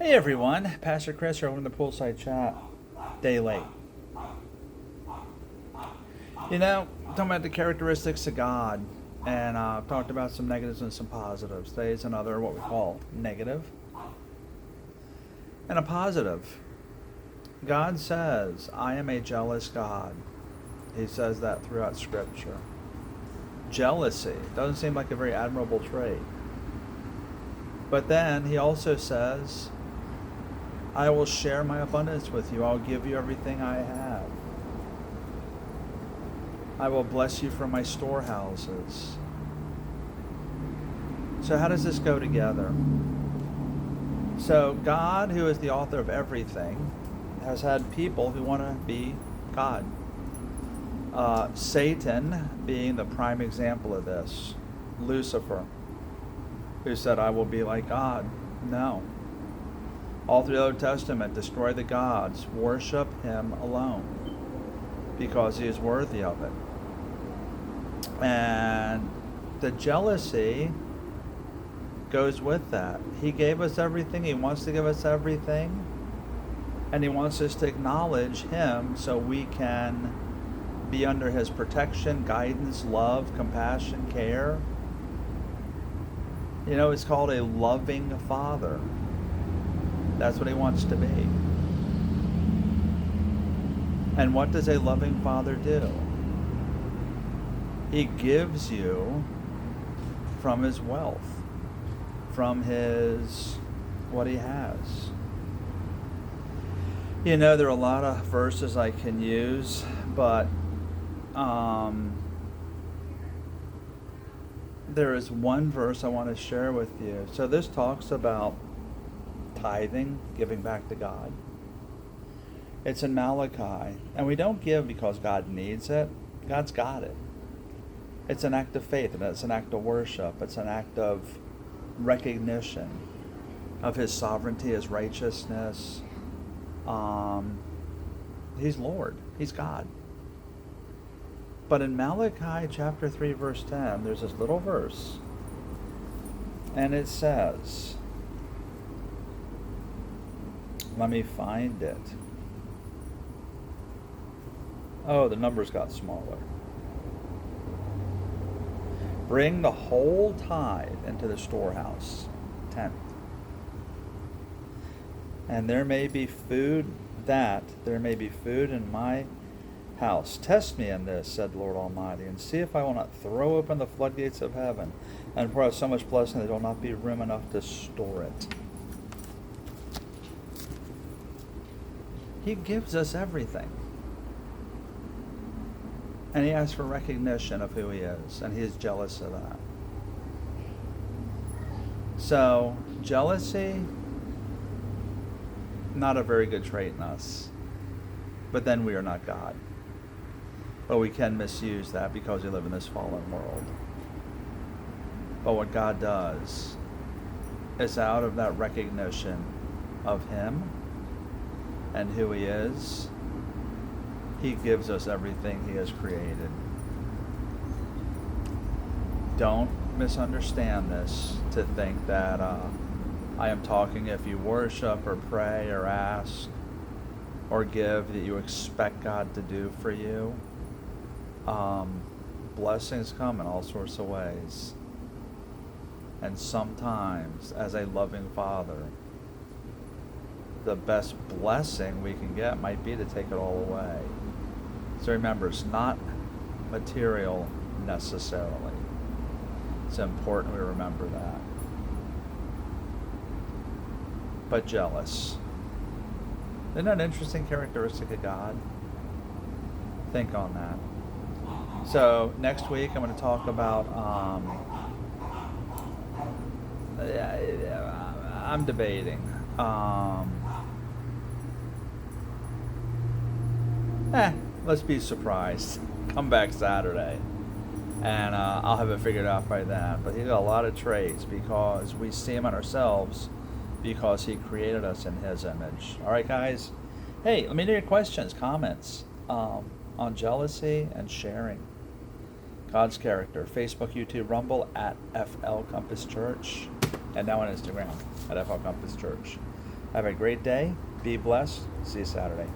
Hey everyone, Pastor Chris here from the Poolside Chat. Day late. Talking about the characteristics of God, and talked about some negatives and some positives. Today's another what we call negative and a positive. God says, I am a jealous God. He says that throughout Scripture. Jealousy doesn't seem like a very admirable trait. But then he also says, I will share my abundance with you. I'll give you everything I have. I will bless you from my storehouses. So how does this go together? So God, who is the author of everything, has had people who want to be God. Satan being the prime example of this. Lucifer, who said, I will be like God. No. All through the Old Testament, destroy the gods, worship him alone, because he is worthy of it. And the jealousy goes with that. He gave us everything. He wants to give us everything. And he wants us to acknowledge him so we can be under his protection, guidance, love, compassion, care. It's called a loving father. That's what he wants to be. And what does a loving father do? He gives you from his wealth, from what he has. There are a lot of verses I can use, but there is one verse I want to share with you. So this talks about tithing, giving back to God. It's in Malachi. And we don't give because God needs it. God's got it. It's an act of faith, and it's an act of worship. It's an act of recognition of his sovereignty, his righteousness. He's Lord. He's God. But in Malachi chapter 3, verse 10, there's this little verse. And it says, let me find it. Oh, the numbers got smaller. Bring the whole tithe into the storehouse, tenth. And there may be food in my house. Test me in this, said the Lord Almighty, and see if I will not throw open the floodgates of heaven and pour out so much blessing that there will not be room enough to store it. He gives us everything. And he asks for recognition of who he is, and he is jealous of that. So, jealousy, not a very good trait in us. But then we are not God. But we can misuse that because we live in this fallen world. But what God does is, out of that recognition of him and who he is, he gives us everything he has created. Don't misunderstand this to think that I am talking if you worship or pray or ask or give that you expect God to do for you. Blessings come in all sorts of ways. And sometimes, as a loving father, the best blessing we can get might be to take it all away. So remember, it's not material necessarily. It's important we remember that. But jealous. Isn't that an interesting characteristic of God? Think on that. So next week I'm going to talk about, I'm debating. Let's be surprised. Come back Saturday. And I'll have it figured out by then. But he's got a lot of traits because we see him in ourselves because he created us in his image. All right, guys? Hey, let me know your questions, comments on jealousy and sharing God's character. Facebook, YouTube, Rumble at FL Compass Church. And now on Instagram at FL Compass Church. Have a great day. Be blessed. See you Saturday.